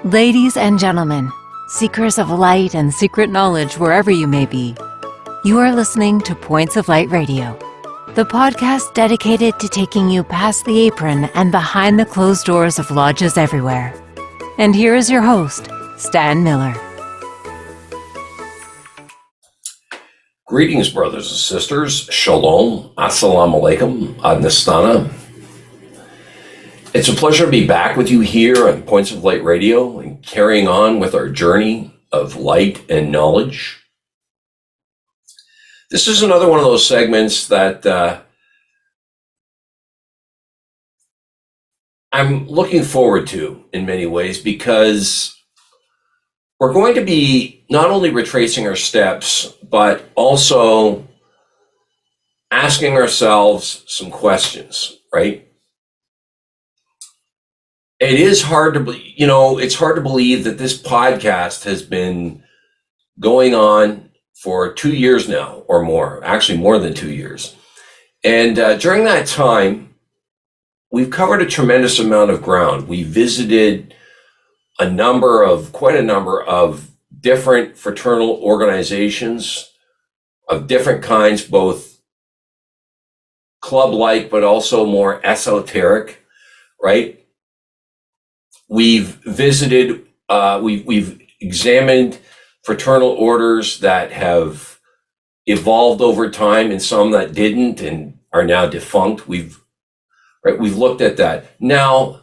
Ladies and gentlemen, seekers of light and secret knowledge wherever you may be, you are listening to Points of Light Radio, the podcast dedicated to taking you past the apron and behind the closed doors of lodges everywhere. And here is your host, Stan Miller. Greetings, brothers and sisters. Shalom. Assalamu alaikum. Ad Nistana. It's a pleasure to be back with you here on Points of Light Radio and carrying on with our journey of light and knowledge. This is another one of those segments that I'm looking forward to in many ways, because we're going to be not only retracing our steps, but also asking ourselves some questions, right? It is hard to, it's hard to believe that this podcast has been going on for 2 years now or more, actually more than 2 years. And during that time, we've covered a tremendous amount of ground. We visited quite a number of different fraternal organizations of different kinds, both club-like, but also more esoteric, right? We've visited, we've examined fraternal orders that have evolved over time and some that didn't and are now defunct. We've looked at that. Now,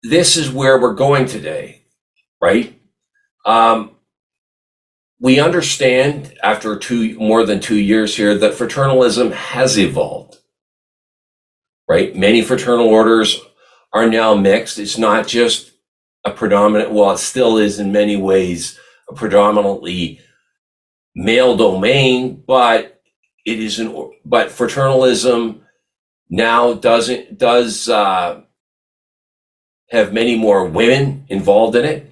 this is where we're going today, right? We understand after more than 2 years here that fraternalism has evolved, right? Many fraternal orders are now mixed. It's not just a predominant, well, it still is in many ways a predominantly male domain, but it is but fraternalism now does have many more women involved in it,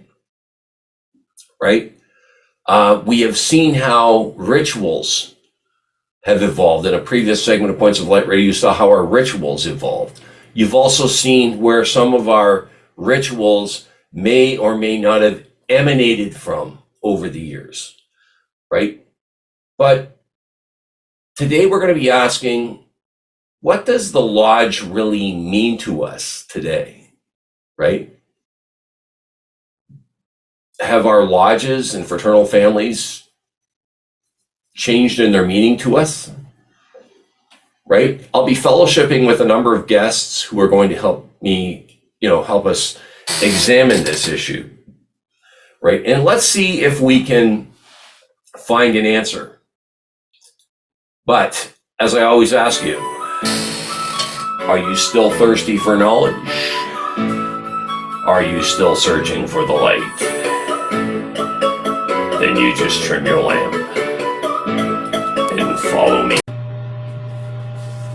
right? We have seen how rituals have evolved. In a previous segment of Points of Light Radio, you saw how our rituals evolved. You've also seen where some of our rituals may or may not have emanated from over the years, right? But today we're going to be asking, what does the lodge really mean to us today, right? Have our lodges and fraternal families changed in their meaning to us? Right? I'll be fellowshipping with a number of guests who are going to help me, help us examine this issue, right? And let's see if we can find an answer. But as I always ask you, are you still thirsty for knowledge? Are you still searching for the light? Then you just trim your lamp and follow me.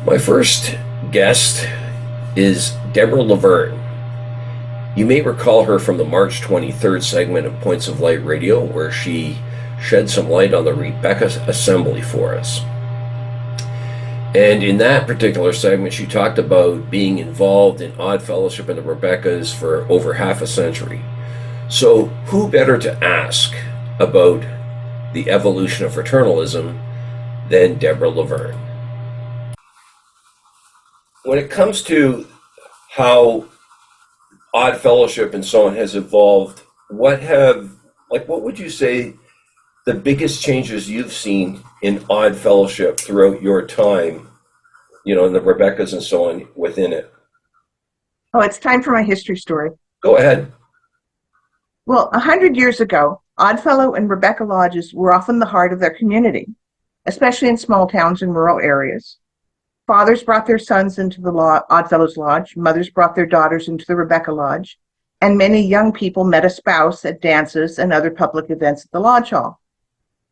My first guest is Deborah Laverne. You may recall her from the March 23rd segment of Points of Light Radio, where she shed some light on the Rebecca Assembly for us. And in that particular segment, she talked about being involved in Odd Fellowship and the Rebeccas for over half a century. So who better to ask about the evolution of fraternalism than Deborah Laverne? When it comes to how Odd Fellowship and so on has evolved, what would you say the biggest changes you've seen in Odd Fellowship throughout your time, in the Rebeccas and so on within it? Oh, it's time for my history story. Go ahead. Well, 100 years ago, Oddfellow and Rebecca lodges were often the heart of their community, especially in small towns and rural areas. Fathers brought their sons into the Oddfellows Lodge, mothers brought their daughters into the Rebecca Lodge, and many young people met a spouse at dances and other public events at the lodge hall.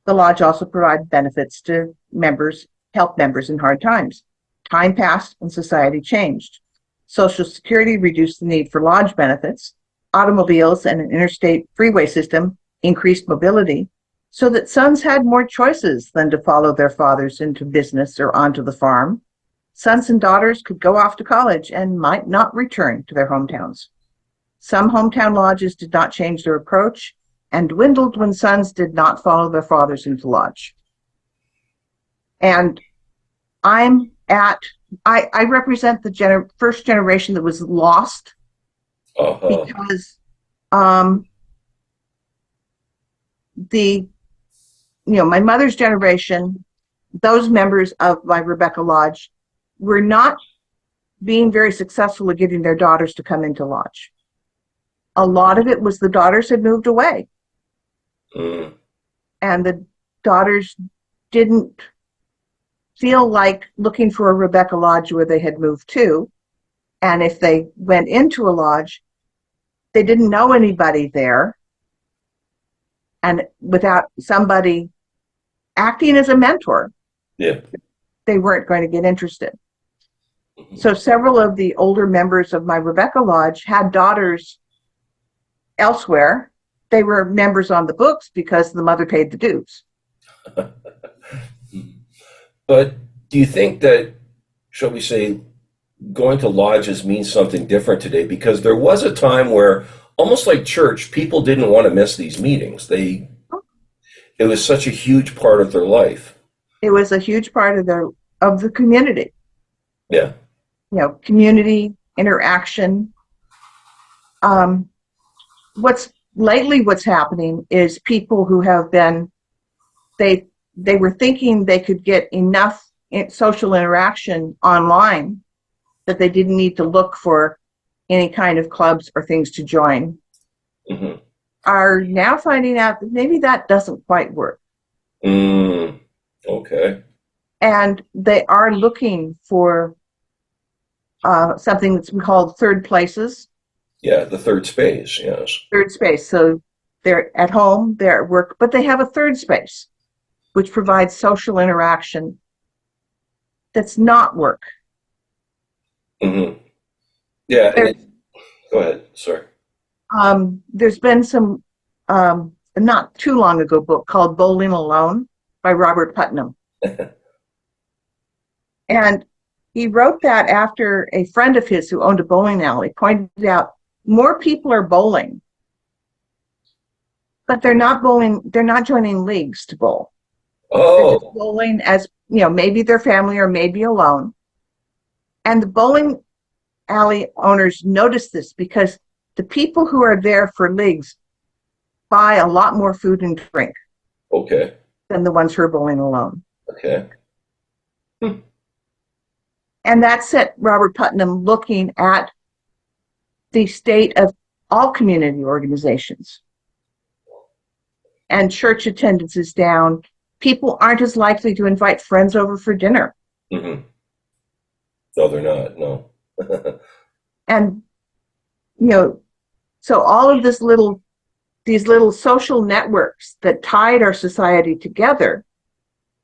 The lodge also provided benefits to members, help members in hard times. Time passed and society changed. Social Security reduced the need for lodge benefits. Automobiles and an interstate freeway system increased mobility, so that sons had more choices than to follow their fathers into business or onto the farm. Sons and daughters could go off to college and might not return to their hometowns. Some hometown lodges did not change their approach and dwindled when sons did not follow their fathers into lodge. And I represent the first generation that was lost because my mother's generation, those members of my Rebecca Lodge were not being very successful at getting their daughters to come into lodge. A lot of it was the daughters had moved away. And the daughters didn't feel like looking for a Rebecca Lodge where they had moved to. And if they went into a lodge, they didn't know anybody there. And without somebody acting as a mentor, they weren't going to get interested. So several of the older members of my Rebecca Lodge had daughters elsewhere. They were members on the books because the mother paid the dues. But do you think that, shall we say, going to lodges means something different today? Because there was a time where, almost like church, people didn't want to miss these meetings. It was such a huge part of their life. It was a huge part of the community. Yeah. Community interaction. What's happening is people who have been, they were thinking they could get enough social interaction online that they didn't need to look for any kind of clubs or things to join, are now finding out that maybe that doesn't quite work. Okay. And they are looking for something that's called third places. Yeah, the third space, yes. Third space. So they're at home, they're at work, but they have a third space, which provides social interaction that's not work. Yeah. Go ahead, sorry. There's been some, not too long ago, book called Bowling Alone by Robert Putnam. And he wrote that after a friend of his who owned a bowling alley pointed out more people are bowling, but they're not joining leagues to bowl. They're just bowling as, maybe their family or maybe alone. And the bowling alley owners notice this because the people who are there for leagues buy a lot more food and drink than the ones who are bowling alone. And that set Robert Putnam looking at the state of all community organizations. And church attendance is down. People aren't as likely to invite friends over for dinner. No, they're not, no. And, so all of these little social networks that tied our society together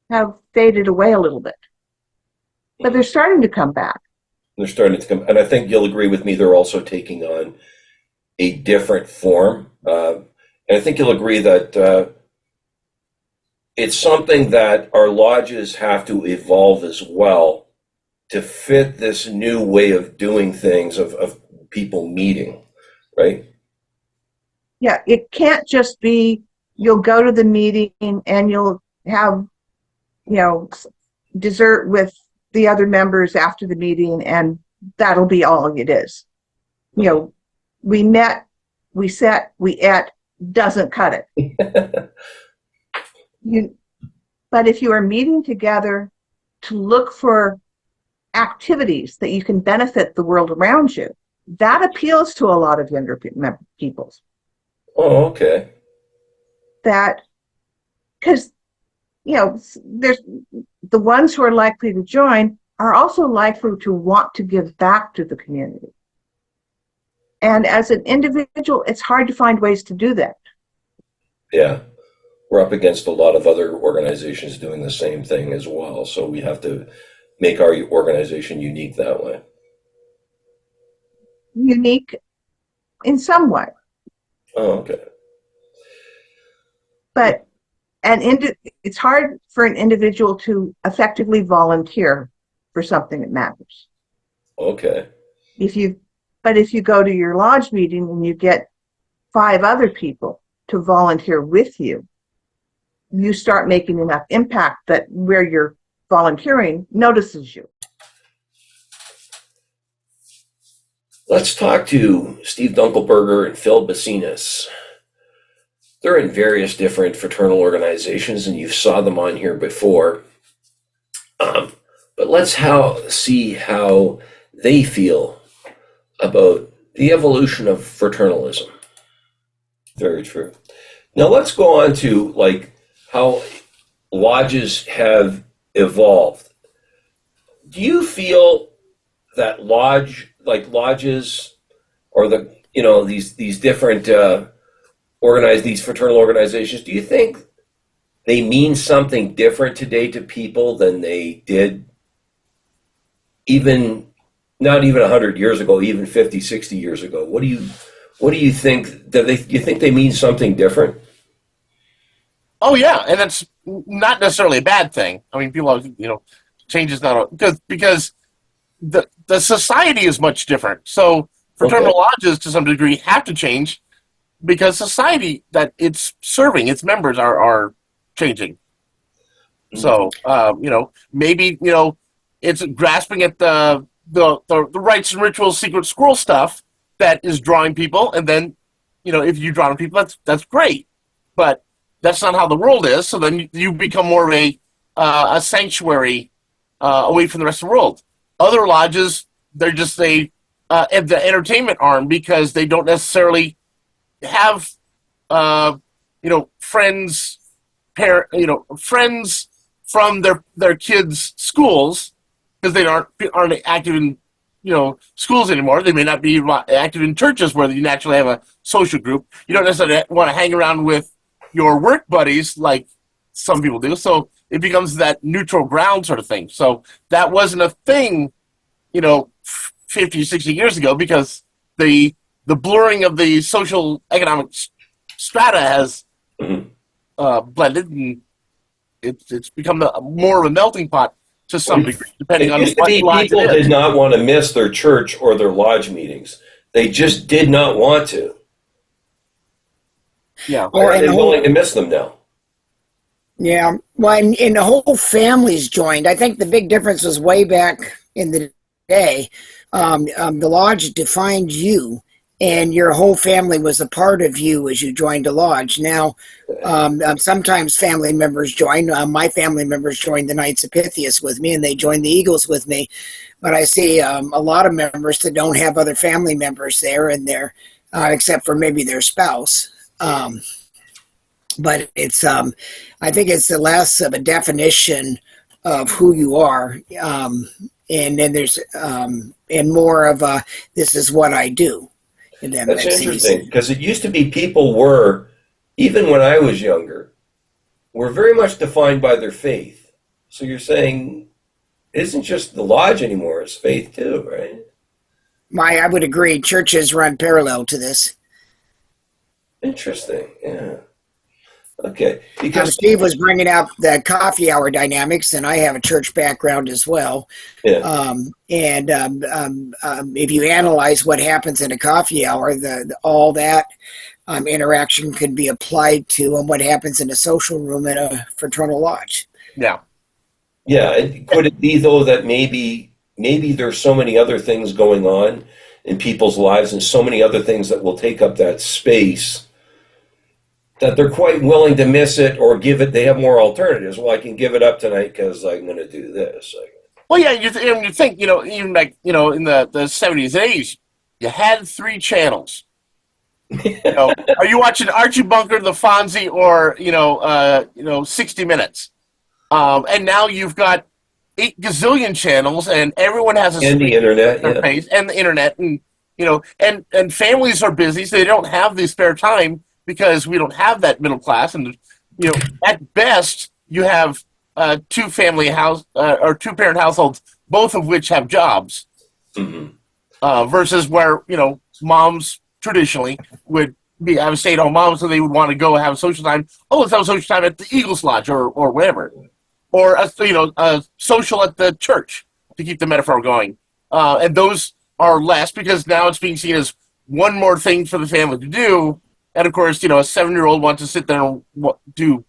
have faded away a little bit. But they're starting to come back. And I think you'll agree with me, they're also taking on a different form. And I think you'll agree that it's something that our lodges have to evolve as well to fit this new way of doing things, of people meeting, right? Yeah, it can't just be you'll go to the meeting and you'll have, dessert with the other members after the meeting, and that'll be all it is. We met, we sat, we ate, doesn't cut it. But if you are meeting together to look for activities that you can benefit the world around you, that appeals to a lot of younger people. Oh, okay. That, because, there's the ones who are likely to join are also likely to want to give back to the community. And as an individual, it's hard to find ways to do that. Yeah. We're up against a lot of other organizations doing the same thing as well. So we have to make our organization unique that way. Unique in some way. Oh, okay. But it's hard for an individual to effectively volunteer for something that matters. Okay. If you've But if you go to your lodge meeting and you get 5 other people to volunteer with you, you start making enough impact that where you're volunteering notices you. Let's talk to Steve Dunkelberger and Phil Bacinas. They're in various different fraternal organizations, and you saw them on here before. But let's see how they feel about the evolution of fraternalism. Very true. Now let's go on to like how lodges have evolved. Do you feel that lodges or these different these fraternal organizations, do you think they mean something different today to people than they did not even 100 years ago, even 50, 60 years ago? What do you think? Do you think they mean something different? Oh yeah, and that's not necessarily a bad thing. I mean, people, change is not because the society is much different. So fraternal lodges, to some degree, have to change because society that it's serving, its members are changing. So maybe it's grasping at the rites and rituals, secret squirrel stuff that is drawing people, and then if you draw people, that's great, but that's not how the world is. So then you become more of a sanctuary away from the rest of the world. Other lodges, they're just the entertainment arm because they don't necessarily have friends from their kids' schools because they aren't active in schools anymore. They may not be active in churches where you naturally have a social group. You don't necessarily want to hang around with your work buddies like some people do. So it becomes that neutral ground sort of thing. So that wasn't a thing, 50, 60 years ago because the blurring of the social economic strata has blended, and it's become more of a melting pot to some degree, depending on what lodge people it is. did not want to miss their church or their lodge meetings. They just did not want to. Yeah. Or are they willing to miss them now? Yeah. Well, and the whole family's joined. I think the big difference was way back in the day. The lodge defined you, and your whole family was a part of you as you joined a lodge. Now, sometimes family members join. My family members joined the Knights of Pythias with me, and they joined the Eagles with me. But I see a lot of members that don't have other family members there, and they're except for maybe their spouse. But it's I think it's less of a definition of who you are, and then there's and more of a this is what I do. That's interesting because it used to be people were, even when I was younger, were very much defined by their faith. So you're saying it isn't just the lodge anymore; it's faith too, right? I would agree. Churches run parallel to this. Interesting. Yeah. Okay. Because Steve was bringing up the coffee hour dynamics, and I have a church background as well. Yeah. If you analyze what happens in a coffee hour, all that interaction can be applied to what happens in a social room in a fraternal lodge. Yeah. Yeah. Could it be though that maybe there's so many other things going on in people's lives and so many other things that will take up that space that they're quite willing to miss it or give it? They have more alternatives. Well, I can give it up tonight because I'm going to do this. Well, yeah, you think, even like, in the 70s and 80s, you had 3 channels. Are you watching Archie Bunker, The Fonzie, or, 60 Minutes? And now you've got 8 gazillion channels, and everyone has a and the internet, interface, and the internet, and, and families are busy, so they don't have the spare time because we don't have that middle class. And, at best, you have 2 family house or 2 parent households, both of which have jobs, versus where moms traditionally would have a stay-at-home mom, so they would want to go have a social time. Oh, let's have a social time at the Eagles Lodge or whatever, or a social at the church, to keep the metaphor going. And those are less because now it's being seen as one more thing for the family to do. And of course, a 7-year-old wants to sit there and do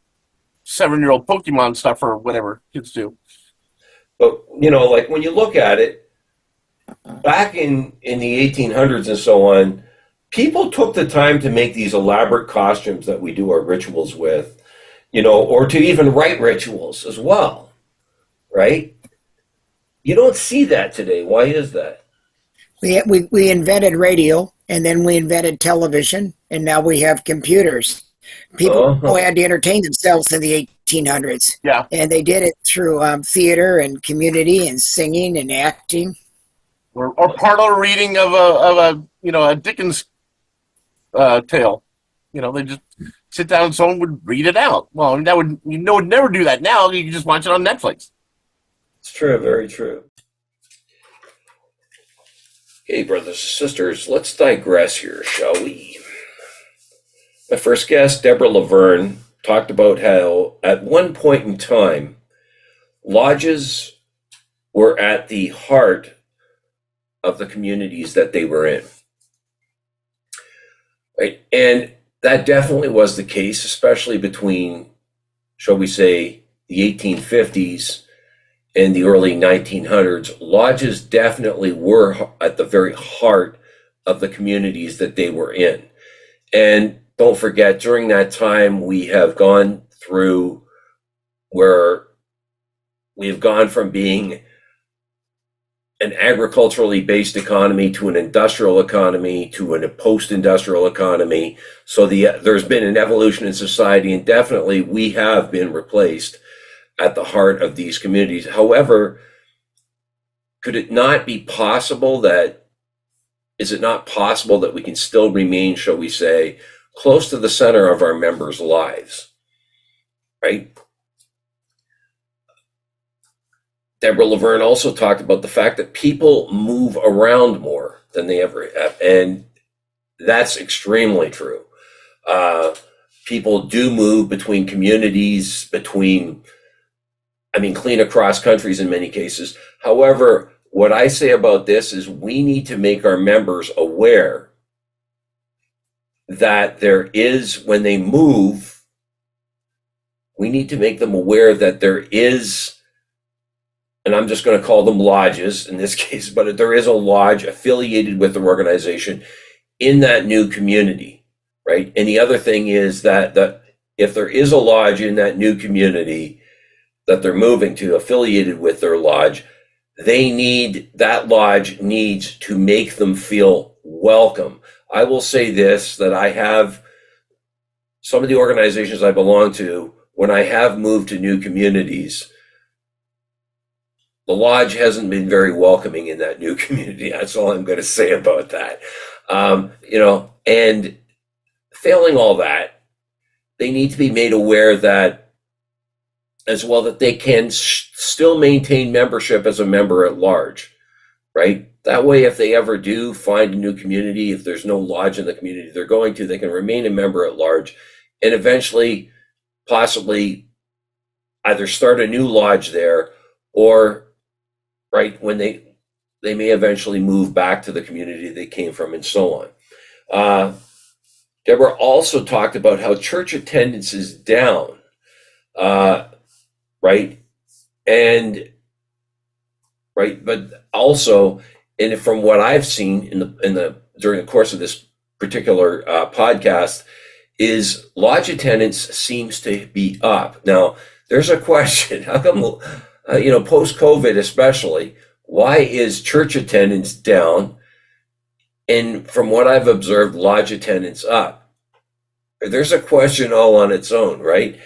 7-year-old Pokemon stuff or whatever kids do. But, like when you look at it, back in the 1800s and so on, people took the time to make these elaborate costumes that we do our rituals with, or to even write rituals as well, right? You don't see that today. Why is that? We invented radio, and then we invented television, and now we have computers. People had to entertain themselves in the 1800s. Yeah. And they did it through theater and community and singing and acting. Or parlor reading of a Dickens tale. They just sit down and someone would read it out. Well, would never do that now. You can just watch it on Netflix. It's true, very true. Okay, brothers and sisters, let's digress here, shall we? My first guest, Deborah Laverne, talked about how at one point in time, lodges were at the heart of the communities that they were in. Right? And that definitely was the case, especially between, shall we say, the 1850s and the early 1900s. Lodges definitely were at the very heart of the communities that they were in. And don't forget, during that time, we have gone through where we've gone from being an agriculturally based economy to an industrial economy to a post-industrial economy. So there's been an evolution in society, and definitely we have been replaced at the heart of these communities. However, is it not possible that we can still remain, shall we say, close to the center of our members' lives, right? Deborah Laverne also talked about the fact that people move around more than they ever have, and that's extremely true. People do move between communities, clean across countries in many cases. However, what I say about this is we need to make our members aware that there is, when they move, we need to make them aware that there is, and I'm just going to call them lodges in this case, but there is a lodge affiliated with the organization in that new community, right? And the other thing is that if there is a lodge in that new community that they're moving to, affiliated with their lodge, that lodge needs to make them feel welcome. I will say this, that I have some of the organizations I belong to, when I have moved to new communities, the lodge hasn't been very welcoming in that new community. That's all I'm going to say about that. And failing all that, they need to be made aware that as well, that they can still maintain membership as a member at large, right? That way, if they ever do find a new community, if there's no lodge in the community they're going to, they can remain a member at large and eventually possibly either start a new lodge there, or right when they may eventually move back to the community they came from, and so on. Deborah also talked about how church attendance is down, right? But also, and from what I've seen during the course of this particular podcast, is lodge attendance seems to be up. Now, there's a question: how come, post-COVID especially, why is church attendance down? And from what I've observed, lodge attendance up. There's a question all on its own, right?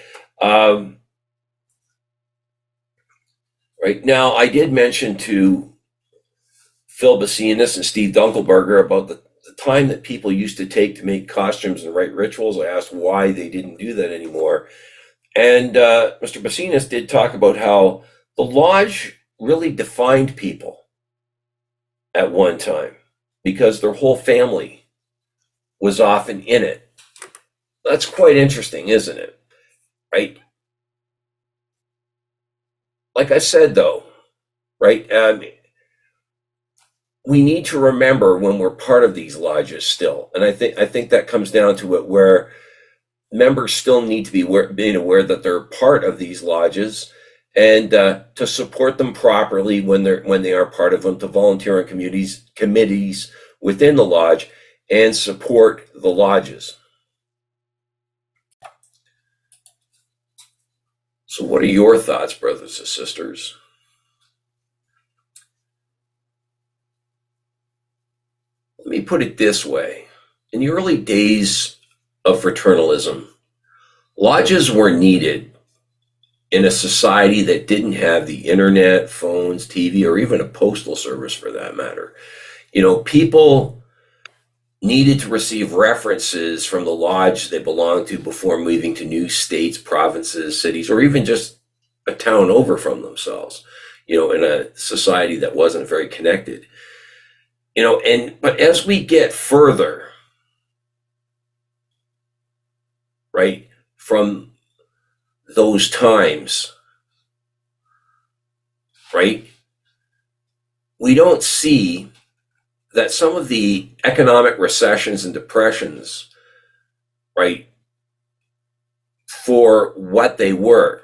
Right now, I did mention to Phil Bacinas and Steve Dunkelberger about the time that people used to take to make costumes and write rituals. I asked why they didn't do that anymore. And Mr. Bacinas did talk about how the lodge really defined people at one time because their whole family was often in it. That's quite interesting, isn't it? Right? Like I said, though, right? we need to remember when we're part of these lodges still. And I think that comes down to it, where members still need to be being aware that they're part of these lodges, and to support them properly when they are part of them, to volunteer on committees within the lodge and support the lodges. So what are your thoughts, brothers and sisters? Let me put it this way. In the early days of fraternalism, lodges were needed in a society that didn't have the internet, phones, TV, or even a postal service for that matter. People needed to receive references from the lodge they belonged to before moving to new states, provinces, cities, or even just a town over from themselves, in a society that wasn't very connected. But as we get further, right, from those times, right, we don't see that some of the economic recessions and depressions, right, for what they were,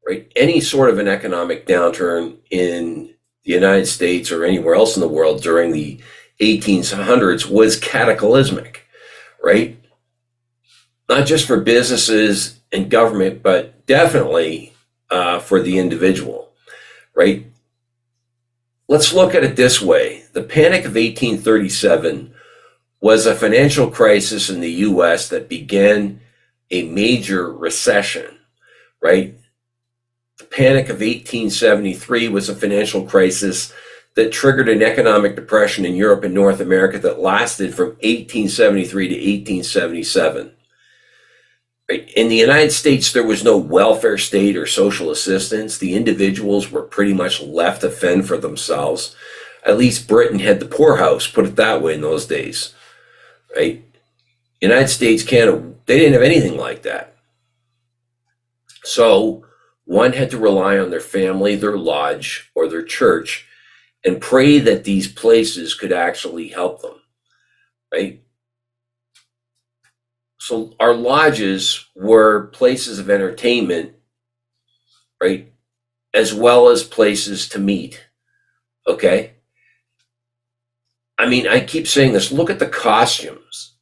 right, any sort of an economic downturn in the United States or anywhere else in the world during the 1800s was cataclysmic, right? Not just for businesses and government, but definitely for the individual, right? Let's look at it this way. The Panic of 1837 was a financial crisis in the US that began a major recession, right? The Panic of 1873 was a financial crisis that triggered an economic depression in Europe and North America that lasted from 1873 to 1877. Right? In the United States, there was no welfare state or social assistance. The individuals were pretty much left to fend for themselves. At least Britain had the poorhouse, put it that way, in those days. Right? United States, Canada, they didn't have anything like that. So one had to rely on their family, their lodge, or their church, and pray that these places could actually help them. Right? So our lodges were places of entertainment, right, as well as places to meet, okay? I mean, I keep saying this, look at the costumes,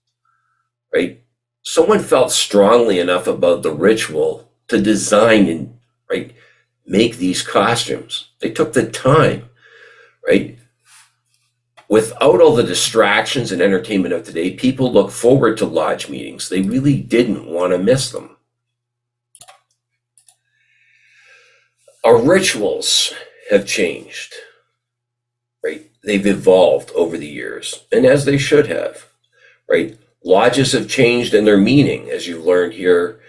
right? Someone felt strongly enough about the ritual to design and, right, make these costumes. They took the time, right? Without all the distractions and entertainment of today, people look forward to lodge meetings. They really didn't want to miss them. Our rituals have changed, right? They've evolved over the years, and as they should have, right? Lodges have changed in their meaning, as you've learned here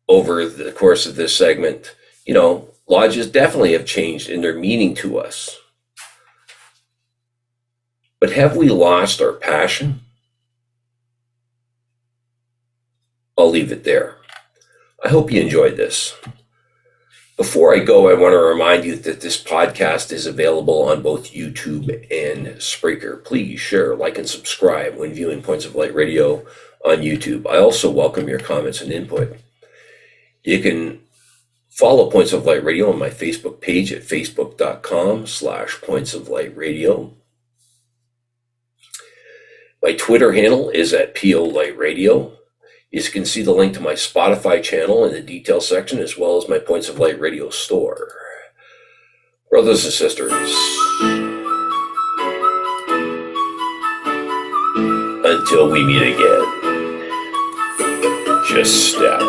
over the course of this segment. Lodges definitely have changed in their meaning to us. But have we lost our passion? I'll leave it there. I hope you enjoyed this. Before I go, I want to remind you that this podcast is available on both YouTube and Spreaker. Please share, like, and subscribe when viewing Points of Light Radio on YouTube. I also welcome your comments and input. You can follow Points of Light Radio on my Facebook page at facebook.com/Points of Light Radio. My Twitter handle is at PO Light Radio. You can see the link to my Spotify channel in the details section, as well as my Points of Light Radio store. Brothers and sisters, until we meet again, just step